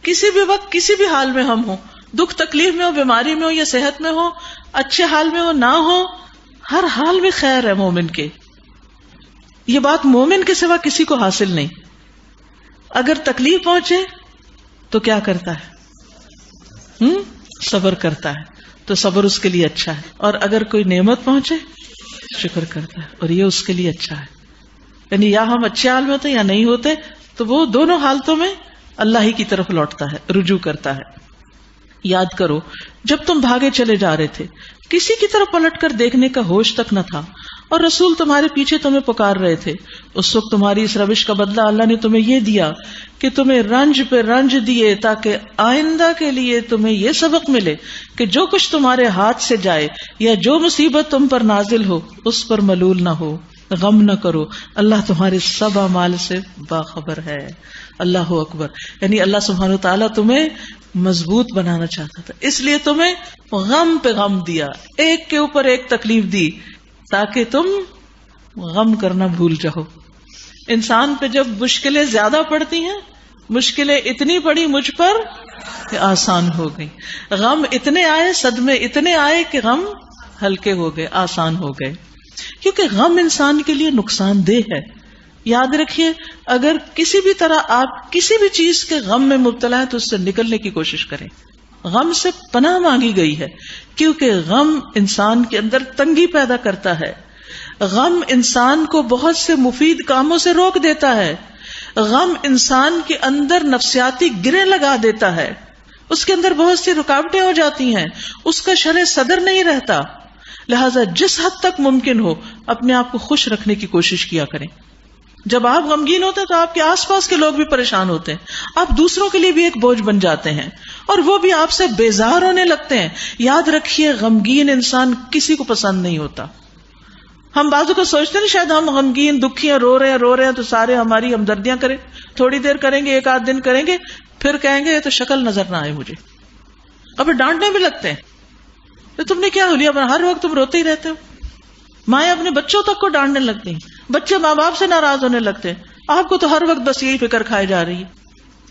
کسی بھی وقت کسی بھی حال میں ہم ہوں، دکھ تکلیف میں ہو، بیماری میں ہو یا صحت میں ہو، اچھے حال میں ہو نہ ہو، ہر حال میں خیر ہے مومن کے. یہ بات مومن کے سوا کسی کو حاصل نہیں. اگر تکلیف پہنچے تو کیا کرتا ہے؟ صبر کرتا ہے، تو صبر اس کے لیے اچھا ہے. اور اگر کوئی نعمت پہنچے شکر کرتا ہے، اور یہ اس کے لیے اچھا ہے. یعنی یا ہم اچھے حال میں ہوتے یا نہیں ہوتے، تو وہ دونوں حالتوں میں اللہ ہی کی طرف لوٹتا ہے، رجوع کرتا ہے. یاد کرو جب تم بھاگے چلے جا رہے تھے، کسی کی طرف پلٹ کر دیکھنے کا ہوش تک نہ تھا، اور رسول تمہارے پیچھے تمہیں پکار رہے تھے. اس وقت تمہاری اس روش کا بدلہ اللہ نے تمہیں یہ دیا کہ تمہیں رنج پہ رنج دیے، تاکہ آئندہ کے لیے تمہیں یہ سبق ملے کہ جو کچھ تمہارے ہاتھ سے جائے یا جو مصیبت تم پر نازل ہو اس پر ملول نہ ہو، غم نہ کرو، اللہ تمہارے سب اعمال سے باخبر ہے. اللہ اکبر. یعنی اللہ سبحانہ و تعالیٰ تمہیں مضبوط بنانا چاہتا تھا، اس لیے تمہیں غم پہ غم دیا، ایک کے اوپر ایک تکلیف دی تاکہ تم غم کرنا بھول جاؤ. انسان پہ جب مشکلیں زیادہ پڑتی ہیں، مشکلیں اتنی پڑی مجھ پر کہ آسان ہو گئی، غم اتنے آئے، صدمے اتنے آئے کہ غم ہلکے ہو گئے، آسان ہو گئے. کیونکہ غم انسان کے لیے نقصان دہ ہے. یاد رکھیے اگر کسی بھی طرح آپ کسی بھی چیز کے غم میں مبتلا ہے تو اس سے نکلنے کی کوشش کریں. غم سے پناہ مانگی گئی ہے، کیونکہ غم انسان کے اندر تنگی پیدا کرتا ہے. غم انسان کو بہت سے مفید کاموں سے روک دیتا ہے. غم انسان کے اندر نفسیاتی گریں لگا دیتا ہے، اس کے اندر بہت سی رکاوٹیں ہو جاتی ہیں، اس کا شرح صدر نہیں رہتا. لہذا جس حد تک ممکن ہو اپنے آپ کو خوش رکھنے کی کوشش کیا کریں. جب آپ غمگین ہوتے ہیں تو آپ کے آس پاس کے لوگ بھی پریشان ہوتے ہیں، آپ دوسروں کے لیے بھی ایک بوجھ بن جاتے ہیں اور وہ بھی آپ سے بیزار ہونے لگتے ہیں. یاد رکھیے غمگین انسان کسی کو پسند نہیں ہوتا. ہم بعضوں کو سوچتے ہیں شاید ہم غمگین دکھی ہیں، رو رہے ہیں تو سارے ہماری ہمدردیاں کریں، تھوڑی دیر کریں گے، ایک آدھ دن کریں گے، پھر کہیں گے تو شکل نظر نہ آئے مجھے. اب ڈانٹنے بھی لگتے ہیں، تو تم نے کیا ہو لیا، ہر وقت تم روتے ہی رہتے ہو. مائیں اپنے بچوں تک کو ڈانٹنے لگتی ہیں، بچے ماں باپ سے ناراض ہونے لگتے ہیں. آپ کو تو ہر وقت بس یہی فکر کھائے جا رہی ہے.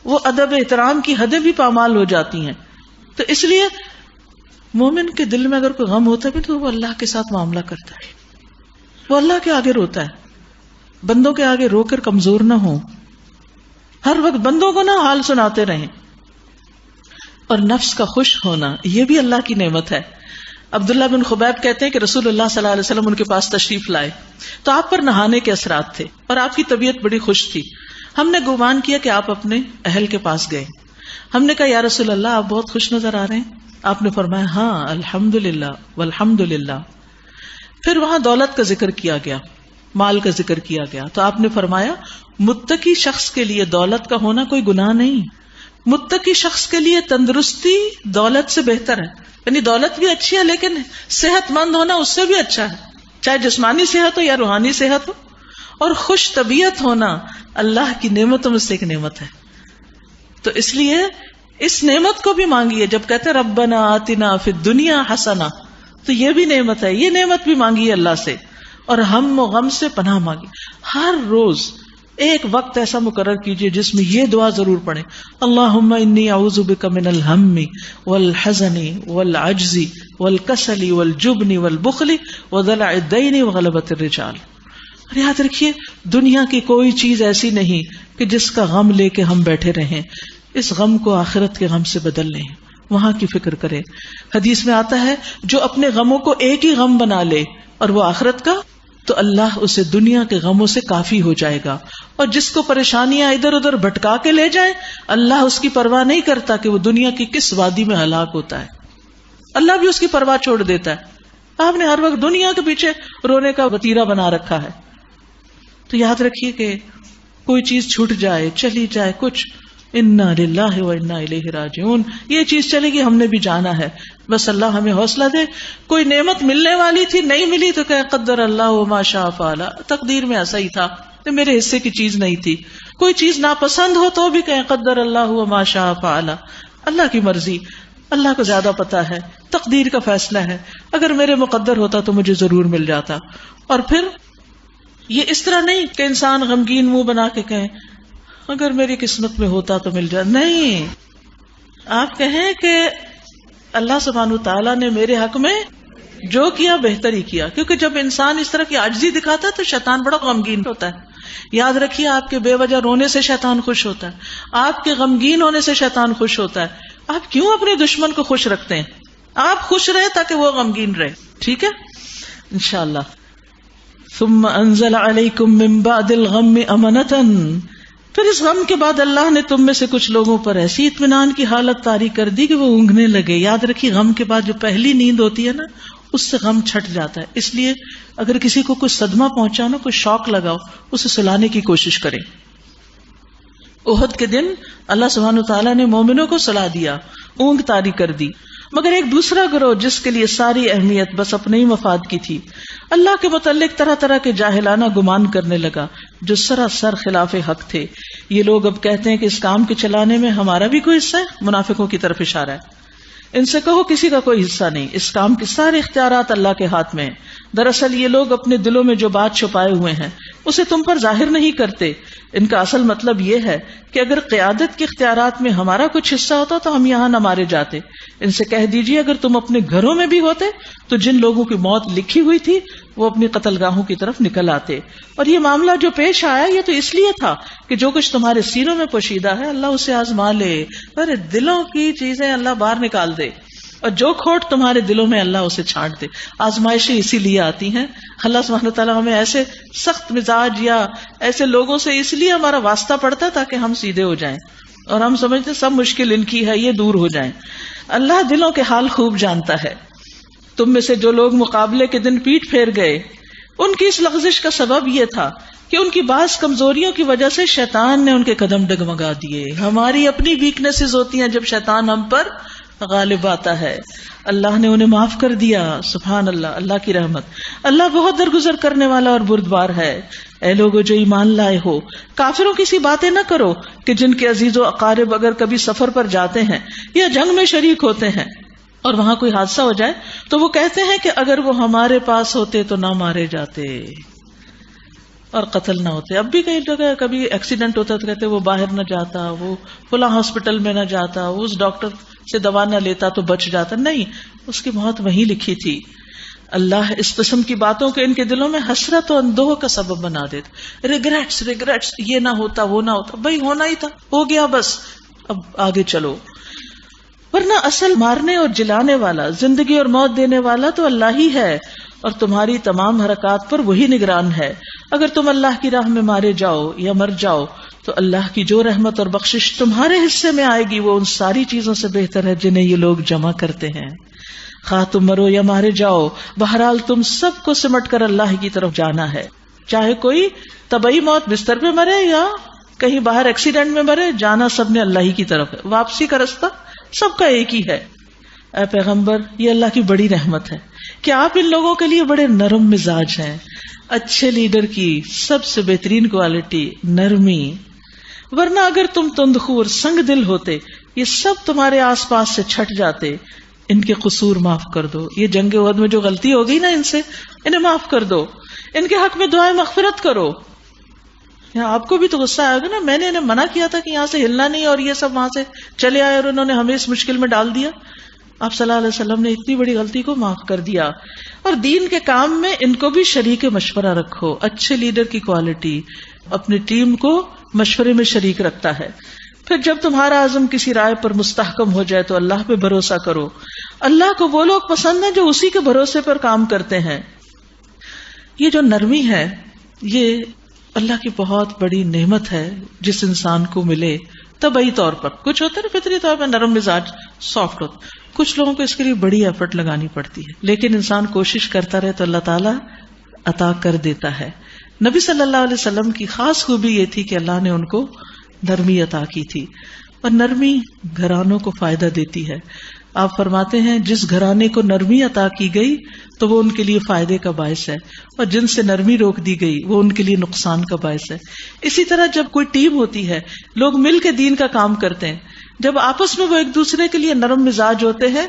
وہ ادب احترام کی حدیں بھی پامال ہو جاتی ہیں. تو اس لیے مومن کے دل میں اگر کوئی غم ہوتا ہے تو وہ اللہ کے ساتھ معاملہ کرتا ہے. وہ اللہ کے آگے روتا ہے. بندوں کے آگے رو کر کمزور نہ ہو, ہر وقت بندوں کو نہ حال سناتے رہیں. اور نفس کا خوش ہونا یہ بھی اللہ کی نعمت ہے. عبداللہ بن خبیب کہتے ہیں کہ رسول اللہ صلی اللہ علیہ وسلم ان کے پاس تشریف لائے تو آپ پر نہانے کے اثرات تھے اور آپ کی طبیعت بڑی خوش تھی. ہم نے گمان کیا کہ آپ اپنے اہل کے پاس گئے. ہم نے کہا یا رسول اللہ آپ بہت خوش نظر آ رہے ہیں. آپ نے فرمایا ہاں الحمدللہ والحمدللہ. پھر وہاں دولت کا ذکر کیا گیا, مال کا ذکر کیا گیا, تو آپ نے فرمایا متقی شخص کے لیے دولت کا ہونا کوئی گناہ نہیں. متقی شخص کے لیے تندرستی دولت سے بہتر ہے. یعنی دولت بھی اچھی ہے لیکن صحت مند ہونا اس سے بھی اچھا ہے, چاہے جسمانی صحت ہو یا روحانی صحت ہو. اور خوش طبیعت ہونا اللہ کی نعمتوں میں سے ایک نعمت ہے. تو اس لیے اس نعمت کو بھی مانگیے. جب کہتے ہیں ربنا آتنا فی الدنیا حسنہ, تو یہ بھی نعمت ہے, یہ نعمت بھی مانگیے اللہ سے. اور ہم و غم سے پناہ مانگیے. ہر روز ایک وقت ایسا مقرر کیجئے جس میں یہ دعا ضرور پڑھیں, اللہم انی اعوذ بک من الہم والحزن والعجز والکسل والجبن والبخل وضلع الدین وغلبۃ الرجال. اور یاد رکھیے دنیا کی کوئی چیز ایسی نہیں کہ جس کا غم لے کے ہم بیٹھے رہیں. اس غم کو آخرت کے غم سے بدل لیں, وہاں کی فکر کریں. حدیث میں آتا ہے جو اپنے غموں کو ایک ہی غم بنا لے اور وہ آخرت کا, تو اللہ اسے دنیا کے غموں سے کافی ہو جائے گا. اور جس کو پریشانیاں ادھر ادھر بھٹکا کے لے جائیں, اللہ اس کی پرواہ نہیں کرتا کہ وہ دنیا کی کس وادی میں ہلاک ہوتا ہے. اللہ بھی اس کی پرواہ چھوڑ دیتا ہے. آپ نے ہر وقت دنیا کے پیچھے رونے کا وتیرہ بنا رکھا ہے. تو یاد رکھیے کہ کوئی چیز چھوٹ جائے, چلی جائے, کچھ انا للہ و انا الیہ راجعون, یہ چیز چلے گی, ہم نے بھی جانا ہے, بس اللہ ہمیں حوصلہ دے. کوئی نعمت ملنے والی تھی, نہیں ملی تو کہ قدر اللہ وما شاء فعل, تقدیر میں ایسا ہی تھا, تو میرے حصے کی چیز نہیں تھی. کوئی چیز ناپسند ہو تو بھی کہیں قدر اللہ وما شاء فعل, اللہ کی مرضی, اللہ کو زیادہ پتا ہے, تقدیر کا فیصلہ ہے. اگر میرے مقدر ہوتا تو مجھے ضرور مل جاتا. اور پھر یہ اس طرح نہیں کہ انسان غمگین منہ بنا کے کہیں اگر میری قسمت میں ہوتا تو مل جائے. نہیں, آپ کہیں کہ اللہ سبحانہ تعالیٰ نے میرے حق میں جو کیا بہتر ہی کیا. کیونکہ جب انسان اس طرح کی عاجزی دکھاتا ہے تو شیطان بڑا غمگین ہوتا ہے. یاد رکھیے آپ کے بے وجہ رونے سے شیطان خوش ہوتا ہے, آپ کے غمگین ہونے سے شیطان خوش ہوتا ہے. آپ کیوں اپنے دشمن کو خوش رکھتے ہیں؟ آپ خوش رہے تاکہ وہ غمگین رہے. ٹھیک ہے انشاءاللہ. ثم انزل علیکم من بعد الغم امنۃ, پھر اس غم کے بعد اللہ نے تم میں سے کچھ لوگوں پر ایسی اطمینان کی حالت طاری کر دی کہ وہ اونگنے لگے. یاد رکھیے غم کے بعد جو پہلی نیند ہوتی ہے نا, اس سے غم چھٹ جاتا ہے. اس لیے اگر کسی کو کچھ صدمہ پہنچا نا, کوئی شوق لگاؤ, اسے سلانے کی کوشش کریں. احد کے دن اللہ سبحانہ تعالیٰ نے مومنوں کو سلا دیا, اونگ طاری کر دی. مگر ایک دوسرا گروہ جس کے لیے ساری اہمیت بس اپنے ہی مفاد کی تھی, اللہ کے متعلق طرح طرح کے جاہلانہ گمان کرنے لگا جو سراسر خلاف حق تھے. یہ لوگ اب کہتے ہیں کہ اس کام کے چلانے میں ہمارا بھی کوئی حصہ ہے. منافقوں کی طرف اشارہ ہے. ان سے کہو کسی کا کوئی حصہ نہیں, اس کام کے سارے اختیارات اللہ کے ہاتھ میں ہیں. دراصل یہ لوگ اپنے دلوں میں جو بات چھپائے ہوئے ہیں اسے تم پر ظاہر نہیں کرتے. ان کا اصل مطلب یہ ہے کہ اگر قیادت کے اختیارات میں ہمارا کچھ حصہ ہوتا تو ہم یہاں نہ مارے جاتے. ان سے کہہ دیجئے اگر تم اپنے گھروں میں بھی ہوتے تو جن لوگوں کی موت لکھی ہوئی تھی وہ اپنی قتل گاہوں کی طرف نکل آتے. اور یہ معاملہ جو پیش آیا یہ تو اس لیے تھا کہ جو کچھ تمہارے سینوں میں پوشیدہ ہے اللہ اسے آزما لے. ارے دلوں کی چیزیں اللہ باہر نکال دے, اور جو کھوٹ تمہارے دلوں میں اللہ اسے چھانٹ دے. آزمائشیں اسی لیے آتی ہیں. اللہ سبحانہ تعالیٰ ہمیں ایسے سخت مزاج یا ایسے لوگوں سے اس لیے ہمارا واسطہ پڑتا ہے تاکہ ہم سیدھے ہو جائیں اور ہم سمجھتے سب مشکل ان کی ہے, یہ دور ہو جائیں. اللہ دلوں کے حال خوب جانتا ہے. تم میں سے جو لوگ مقابلے کے دن پیٹ پھیر گئے ان کی اس لغزش کا سبب یہ تھا کہ ان کی بعض کمزوریوں کی وجہ سے شیطان نے ان کے قدم ڈگمگا دیے. ہماری اپنی ویکنیسز ہوتی ہیں جب شیطان ہم پر غالب آتا ہے. اللہ نے انہیں معاف کر دیا. سبحان اللہ, اللہ کی رحمت. اللہ بہت درگزر کرنے والا اور بردبار ہے. اے لوگو جو ایمان لائے ہو, کافروں کی سی باتیں نہ کرو کہ جن کے عزیز و اقارب اگر کبھی سفر پر جاتے ہیں یا جنگ میں شریک ہوتے ہیں اور وہاں کوئی حادثہ ہو جائے تو وہ کہتے ہیں کہ اگر وہ ہمارے پاس ہوتے تو نہ مارے جاتے اور قتل نہ ہوتے. اب بھی کئی جگہ کبھی ایکسیڈنٹ ہوتا تو کہتے وہ باہر نہ جاتا, وہ فلاں ہاسپٹل میں نہ جاتا, وہ اس ڈاکٹر سے دوا نہ لیتا تو بچ جاتا. نہیں, اس کی موت وہیں لکھی تھی. اللہ اس قسم کی باتوں کو ان کے دلوں میں حسرت و اندوہ کا سبب بنا دیتا. ریگریٹس, یہ نہ ہوتا, وہ نہ ہوتا. بھائی ہونا ہی تھا, ہو گیا, بس اب آگے چلو. ورنہ اصل مارنے اور جلانے والا, زندگی اور موت دینے والا تو اللہ ہی ہے, اور تمہاری تمام حرکات پر وہی نگران ہے. اگر تم اللہ کی راہ میں مارے جاؤ یا مر جاؤ تو اللہ کی جو رحمت اور بخشش تمہارے حصے میں آئے گی وہ ان ساری چیزوں سے بہتر ہے جنہیں یہ لوگ جمع کرتے ہیں. خواہ تم مرو یا مارے جاؤ, بہرحال تم سب کو سمٹ کر اللہ کی طرف جانا ہے. چاہے کوئی طبعی موت بستر پہ مرے یا کہیں باہر ایکسیڈنٹ میں مرے, جانا سب نے اللہ ہی کی طرف ہے. واپسی کا رستہ سب کا ایک ہی ہے. اے پیغمبر, یہ اللہ کی بڑی رحمت ہے کہ آپ ان لوگوں کے لیے بڑے نرم مزاج ہیں. اچھے لیڈر کی سب سے بہترین کوالٹی نرمی. ورنہ اگر تم تندخور سنگ دل ہوتے, یہ سب تمہارے آس پاس سے چھٹ جاتے. ان کے قصور معاف کر دو. یہ جنگ احد میں جو غلطی ہو گئی نا ان سے, انہیں معاف کر دو. ان کے حق میں دعائیں مغفرت کرو. آپ کو بھی تو غصہ آئے گا نا, میں نے انہیں منع کیا تھا کہ یہاں سے ہلنا نہیں, اور یہ سب وہاں سے چلے آئے اور انہوں نے ہمیں اس مشکل میں ڈال دیا. آپ صلی اللہ علیہ وسلم نے اتنی بڑی غلطی کو معاف کر دیا. اور دین کے کام میں ان کو بھی شریک مشورہ رکھو. اچھے لیڈر کی کوالٹی اپنی ٹیم کو مشورے میں شریک رکھتا ہے. پھر جب تمہارا عزم کسی رائے پر مستحکم ہو جائے تو اللہ پہ بھروسہ کرو. اللہ کو وہ لوگ پسند ہیں جو اسی کے بھروسے پر کام کرتے ہیں. یہ جو نرمی ہے یہ اللہ کی بہت بڑی نعمت ہے جس انسان کو ملے طبعی طور پر. کچھ ہوتا ہے فطری طور پر نرم مزاج, سافٹ ہوتا, کچھ لوگوں کو اس کے لیے بڑی ایفرٹ لگانی پڑتی ہے, لیکن انسان کوشش کرتا رہے تو اللہ تعالیٰ عطا کر دیتا ہے. نبی صلی اللہ علیہ وسلم کی خاص خوبی یہ تھی کہ اللہ نے ان کو نرمی عطا کی تھی, اور نرمی گھرانوں کو فائدہ دیتی ہے. آپ فرماتے ہیں جس گھرانے کو نرمی عطا کی گئی تو وہ ان کے لیے فائدے کا باعث ہے, اور جن سے نرمی روک دی گئی وہ ان کے لیے نقصان کا باعث ہے. اسی طرح جب کوئی ٹیم ہوتی ہے, لوگ مل کے دین کا کام کرتے ہیں, جب آپس میں وہ ایک دوسرے کے لیے نرم مزاج ہوتے ہیں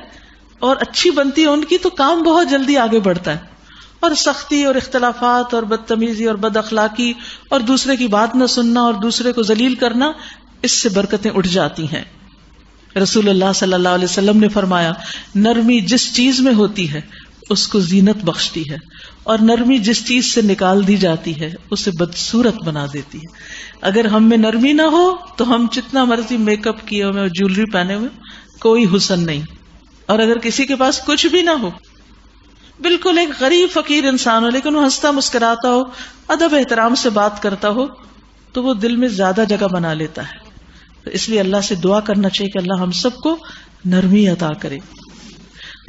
اور اچھی بنتی ہے ان کی, تو کام بہت جلدی آگے بڑھتا ہے. اور سختی اور اختلافات اور بدتمیزی اور بد اخلاقی اور دوسرے کی بات نہ سننا اور دوسرے کو ذلیل کرنا, اس سے برکتیں اٹھ جاتی ہیں. رسول اللہ صلی اللہ علیہ وسلم نے فرمایا نرمی جس چیز میں ہوتی ہے اس کو زینت بخشتی ہے, اور نرمی جس چیز سے نکال دی جاتی ہے اسے بدصورت بنا دیتی ہے. اگر ہم میں نرمی نہ ہو تو ہم جتنا مرضی میک اپ کیے ہوئے اور جیولری پہنے ہوئے, کوئی حسن نہیں. اور اگر کسی کے پاس کچھ بھی نہ ہو, بالکل ایک غریب فقیر انسان ہو, لیکن وہ ہنستا مسکراتا ہو, ادب احترام سے بات کرتا ہو, تو وہ دل میں زیادہ جگہ بنا لیتا ہے. تو اس لیے اللہ سے دعا کرنا چاہیے کہ اللہ ہم سب کو نرمی عطا کرے.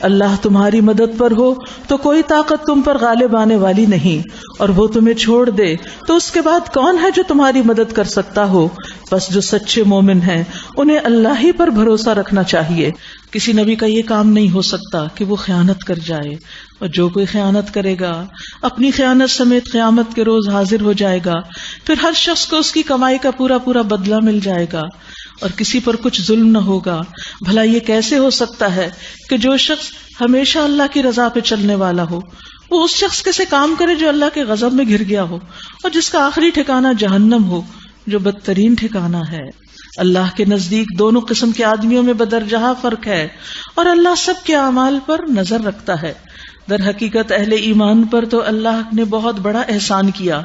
اللہ تمہاری مدد پر ہو تو کوئی طاقت تم پر غالب آنے والی نہیں, اور وہ تمہیں چھوڑ دے تو اس کے بعد کون ہے جو تمہاری مدد کر سکتا ہو. بس جو سچے مومن ہیں انہیں اللہ ہی پر بھروسہ رکھنا چاہیے. کسی نبی کا یہ کام نہیں ہو سکتا کہ وہ خیانت کر جائے, اور جو کوئی خیانت کرے گا اپنی خیانت سمیت قیامت کے روز حاضر ہو جائے گا. پھر ہر شخص کو اس کی کمائی کا پورا پورا بدلہ مل جائے گا, اور کسی پر کچھ ظلم نہ ہوگا. بھلا یہ کیسے ہو سکتا ہے کہ جو شخص ہمیشہ اللہ کی رضا پہ چلنے والا ہو وہ اس شخص کے سے کام کرے جو اللہ کے غضب میں گر گیا ہو, اور جس کا آخری ٹھکانہ جہنم ہو جو بدترین ٹھکانہ ہے. اللہ کے نزدیک دونوں قسم کے آدمیوں میں بدرجہ فرق ہے, اور اللہ سب کے اعمال پر نظر رکھتا ہے. در حقیقت اہل ایمان پر تو اللہ نے بہت بڑا احسان کیا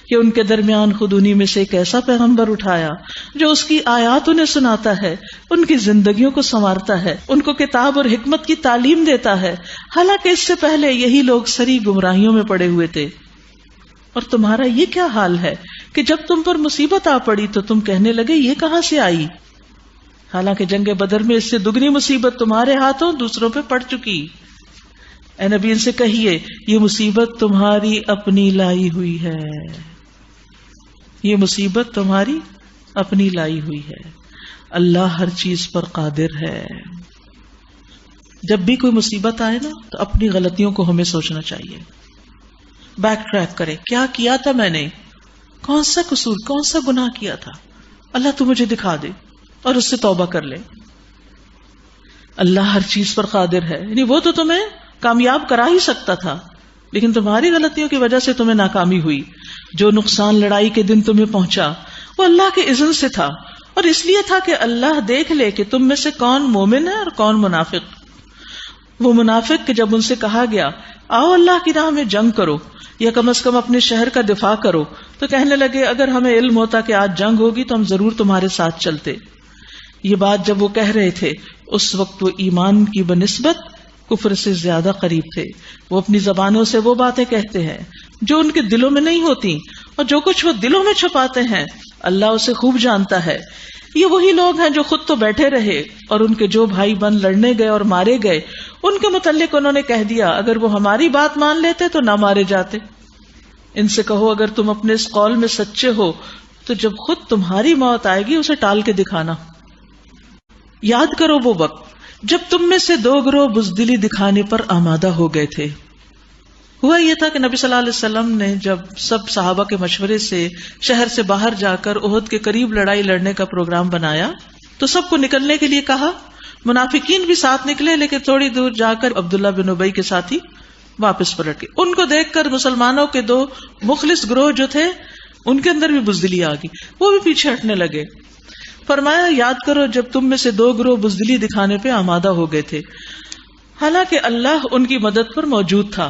کہ ان کے درمیان خود انہی میں سے ایک ایسا پیغمبر اٹھایا جو اس کی آیات انہیں سناتا ہے, ان کی زندگیوں کو سنوارتا ہے, ان کو کتاب اور حکمت کی تعلیم دیتا ہے, حالانکہ اس سے پہلے یہی لوگ سری گمراہیوں میں پڑے ہوئے تھے. اور تمہارا یہ کیا حال ہے کہ جب تم پر مصیبت آ پڑی تو تم کہنے لگے یہ کہاں سے آئی, حالانکہ جنگ بدر میں اس سے دگنی مصیبت تمہارے ہاتھوں دوسروں پہ پڑ چکی. اے نبی ان سے کہیے یہ مصیبت تمہاری اپنی لائی ہوئی ہے, یہ مصیبت تمہاری اپنی لائی ہوئی ہے, اللہ ہر چیز پر قادر ہے. جب بھی کوئی مصیبت آئے نا تو اپنی غلطیوں کو ہمیں سوچنا چاہیے, بیک ٹریک کرے, کیا کیا تھا میں نے, کون سا قصور, کون سا گناہ کیا تھا, اللہ تو مجھے دکھا دے, اور اس سے توبہ کر لے. اللہ ہر چیز پر قادر ہے, یعنی وہ تو تمہیں کامیاب کرا ہی سکتا تھا, لیکن تمہاری غلطیوں کی وجہ سے تمہیں ناکامی ہوئی. جو نقصان لڑائی کے دن تمہیں پہنچا وہ اللہ کے اذن سے تھا, اور اس لیے تھا کہ اللہ دیکھ لے کہ تم میں سے کون مومن ہے اور کون منافق. وہ منافق کہ جب ان سے کہا گیا آؤ اللہ کی راہ میں جنگ کرو یا کم از کم اپنے شہر کا دفاع کرو، تو کہنے لگے اگر ہمیں علم ہوتا کہ آج جنگ ہوگی تو ہم ضرور تمہارے ساتھ چلتے۔ یہ بات جب وہ کہہ رہے تھے اس وقت وہ ایمان کی بنسبت کفر سے زیادہ قریب تھے۔ وہ اپنی زبانوں سے وہ باتیں کہتے ہیں جو ان کے دلوں میں نہیں ہوتی، اور جو کچھ وہ دلوں میں چھپاتے ہیں اللہ اسے خوب جانتا ہے۔ یہ وہی لوگ ہیں جو خود تو بیٹھے رہے اور ان کے جو بھائی بن لڑنے گئے اور مارے گئے ان کے متعلق انہوں نے کہہ دیا اگر وہ ہماری بات مان لیتے تو نہ مارے جاتے۔ ان سے کہو اگر تم اپنے اس قول میں سچے ہو تو جب خود تمہاری موت آئے گی اسے ٹال کے دکھانا۔ یاد کرو وہ وقت جب تم میں سے دو گروہ بزدلی دکھانے پر آمادہ ہو گئے تھے۔ ہوا یہ تھا کہ نبی صلی اللہ علیہ وسلم نے جب سب صحابہ کے مشورے سے شہر سے باہر جا کر احد کے قریب لڑائی لڑنے کا پروگرام بنایا تو سب کو نکلنے کے لیے کہا۔ منافقین بھی ساتھ نکلے لیکن تھوڑی دور جا کر عبداللہ بن ابی کے ساتھی واپس پلٹ گئے۔ ان کو دیکھ کر مسلمانوں کے دو مخلص گروہ جو تھے ان کے اندر بھی بزدلی آ گئی، وہ بھی پیچھے ہٹنے لگے۔ فرمایا یاد کرو جب تم میں سے دو گروہ بزدلی دکھانے پہ آمادہ ہو گئے تھے، حالانکہ اللہ ان کی مدد پر موجود تھا،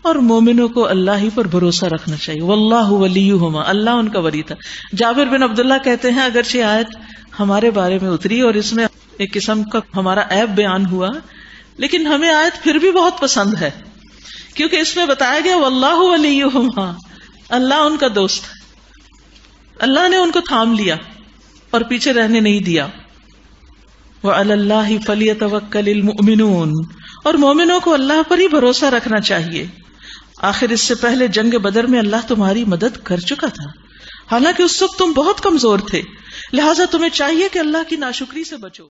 اور مومنوں کو اللہ ہی پر بھروسہ رکھنا چاہیے۔ واللہ ولیہما، اللہ ان کا ولی تھا۔ جابر بن عبداللہ کہتے ہیں اگرچہ آیت ہمارے بارے میں اتری اور اس میں ایک قسم کا ہمارا عیب بیان ہوا، لیکن ہمیں آیت پھر بھی بہت پسند ہے، کیونکہ اس میں بتایا گیا واللہ ولیہما، اللہ ان کا دوست ہے، اللہ نے ان کو تھام لیا اور پیچھے رہنے نہیں دیا۔ وعلی اللہ فلیتوکل المؤمنون، اور مومنوں کو اللہ پر ہی بھروسہ رکھنا چاہیے۔ آخر اس سے پہلے جنگ بدر میں اللہ تمہاری مدد کر چکا تھا، حالانکہ اس وقت تم بہت کمزور تھے، لہٰذا تمہیں چاہیے کہ اللہ کی ناشکری سے بچو۔